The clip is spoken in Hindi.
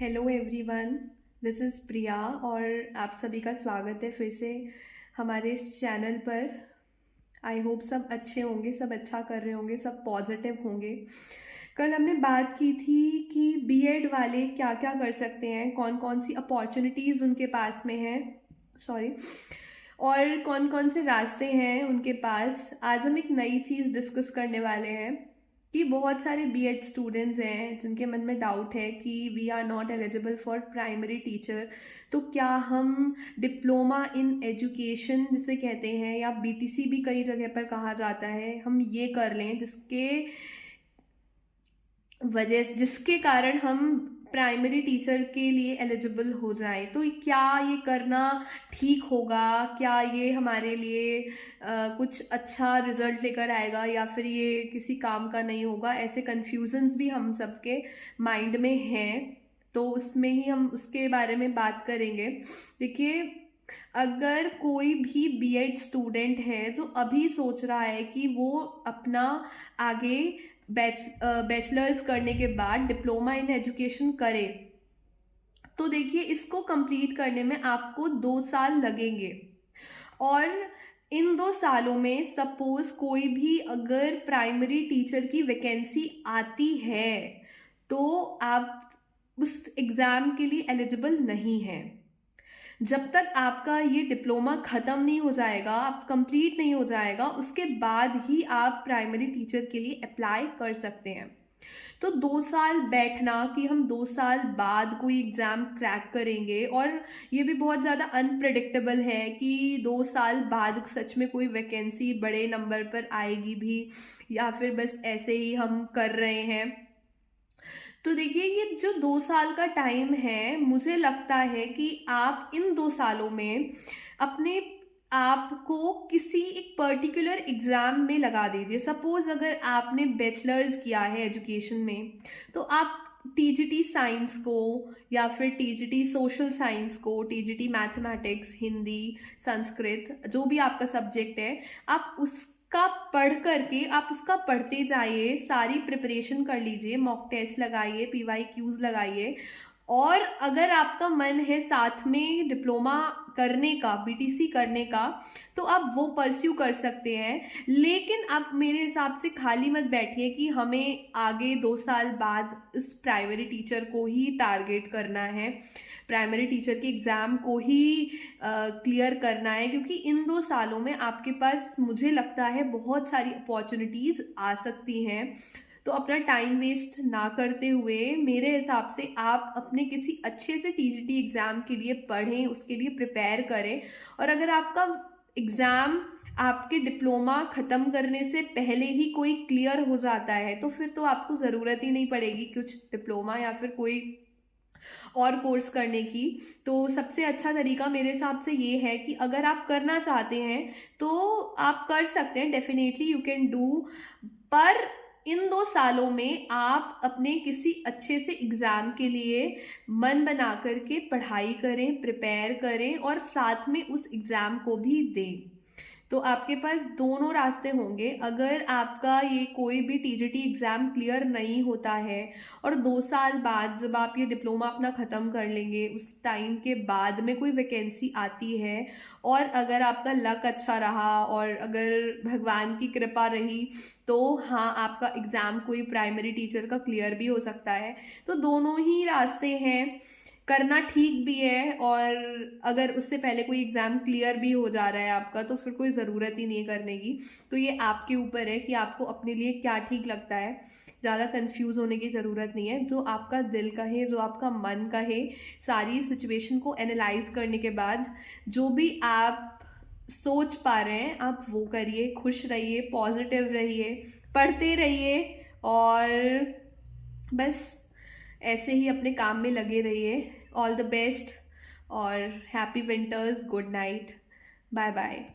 हेलो एवरीवन, दिस इज़ प्रिया और आप सभी का स्वागत है फिर से हमारे इस चैनल पर। आई होप सब अच्छे होंगे, सब अच्छा कर रहे होंगे, सब पॉजिटिव होंगे। कल हमने बात की थी कि बीएड वाले क्या क्या कर सकते हैं, कौन कौन सी अपॉर्चुनिटीज़ उनके पास में है, सॉरी, और कौन कौन से रास्ते हैं उनके पास। आज हम एक नई चीज़ डिस्कस करने वाले हैं कि बहुत सारे बीएड स्टूडेंट्स हैं जिनके मन में डाउट है कि we are not eligible for primary teacher, तो क्या हम डिप्लोमा इन एजुकेशन जिसे कहते हैं, या बीटीसी भी कई जगह पर कहा जाता है, हम ये कर लें जिसके कारण हम प्राइमरी टीचर के लिए एलिजिबल हो जाए। तो क्या ये करना ठीक होगा? क्या ये हमारे लिए कुछ अच्छा रिजल्ट लेकर आएगा, या फिर ये किसी काम का नहीं होगा? ऐसे कन्फ्यूजन्स भी हम सबके माइंड में हैं, तो उसमें ही हम उसके बारे में बात करेंगे। देखिए, अगर कोई भी बीएड स्टूडेंट है जो अभी सोच रहा है कि वो अपना आगे बैचलर्स करने के बाद डिप्लोमा इन एजुकेशन करे, तो देखिए इसको कंप्लीट करने में आपको 2 साल लगेंगे। और इन 2 सालों में सपोज कोई भी अगर प्राइमरी टीचर की वैकेंसी आती है तो आप उस एग्ज़ाम के लिए एलिजिबल नहीं हैं। जब तक आपका ये डिप्लोमा ख़त्म नहीं हो जाएगा, आप कंप्लीट नहीं हो जाएगा, उसके बाद ही आप प्राइमरी टीचर के लिए अप्लाई कर सकते हैं। तो 2 साल बैठना कि हम 2 साल बाद कोई एग्ज़ाम क्रैक करेंगे, और ये भी बहुत ज़्यादा अनप्रेडिक्टेबल है कि 2 साल बाद सच में कोई वैकेंसी बड़े नंबर पर आएगी भी, या फिर बस ऐसे ही हम कर रहे हैं। तो देखिए, ये जो 2 साल का टाइम है, मुझे लगता है कि आप इन 2 सालों में अपने आप को किसी एक पर्टिकुलर एग्ज़ाम में लगा दीजिए। सपोज अगर आपने बैचलर्स किया है एजुकेशन में, तो आप टीजीटी साइंस को, या फिर टीजीटी सोशल साइंस को, टीजीटी मैथमेटिक्स, हिंदी, संस्कृत, जो भी आपका सब्जेक्ट है, आप उसका पढ़ करके आप उसका पढ़ते जाइए, सारी प्रिपरेशन कर लीजिए, मॉक टेस्ट लगाइए, पीवाईक्यूज लगाइए। और अगर आपका मन है साथ में डिप्लोमा करने का, बीटीसी करने का, तो आप वो परस्यू कर सकते हैं। लेकिन आप मेरे हिसाब से खाली मत बैठिए कि हमें आगे 2 साल बाद इस प्राइमरी टीचर को ही टारगेट करना है, प्राइमरी टीचर के एग्ज़ाम को ही क्लियर करना है, क्योंकि इन 2 सालों में आपके पास मुझे लगता है बहुत सारी अपॉर्चुनिटीज़ आ सकती हैं। तो अपना टाइम वेस्ट ना करते हुए मेरे हिसाब से आप अपने किसी अच्छे से टीजीटी एग्ज़ाम के लिए पढ़ें, उसके लिए प्रिपेयर करें। और अगर आपका एग्ज़ाम आपके डिप्लोमा ख़त्म करने से पहले ही कोई क्लियर हो जाता है, तो फिर तो आपको ज़रूरत ही नहीं पड़ेगी कुछ डिप्लोमा या फिर कोई और कोर्स करने की। तो सबसे अच्छा तरीका मेरे हिसाब से ये है कि अगर आप करना चाहते हैं तो आप कर सकते हैं, डेफिनेटली यू कैन डू। पर इन 2 सालों में आप अपने किसी अच्छे से एग्ज़ाम के लिए मन बना करके पढ़ाई करें, प्रिपेयर करें, और साथ में उस एग्ज़ाम को भी दें। तो आपके पास दोनों रास्ते होंगे। अगर आपका ये कोई भी टीजीटी एग्ज़ाम क्लियर नहीं होता है और 2 साल बाद जब आप ये डिप्लोमा अपना ख़त्म कर लेंगे, उस टाइम के बाद में कोई वैकेंसी आती है, और अगर आपका लक अच्छा रहा और अगर भगवान की कृपा रही, तो हाँ, आपका एग्ज़ाम कोई प्राइमरी टीचर का क्लियर भी हो सकता है। तो दोनों ही रास्ते हैं, करना ठीक भी है, और अगर उससे पहले कोई एग्ज़ाम क्लियर भी हो जा रहा है आपका, तो फिर कोई ज़रूरत ही नहीं करने की। तो ये आपके ऊपर है कि आपको अपने लिए क्या ठीक लगता है। ज़्यादा कंफ्यूज होने की ज़रूरत नहीं है। जो आपका दिल कहे, जो आपका मन कहे, सारी सिचुएशन को एनालाइज करने के बाद जो भी आप सोच पा रहे हैं आप वो करिए। खुश रहिए, पॉजिटिव रहिए, पढ़ते रहिए, और बस ऐसे ही अपने काम में लगे रहिए। ऑल द बेस्ट और happy winters, good night, bye bye.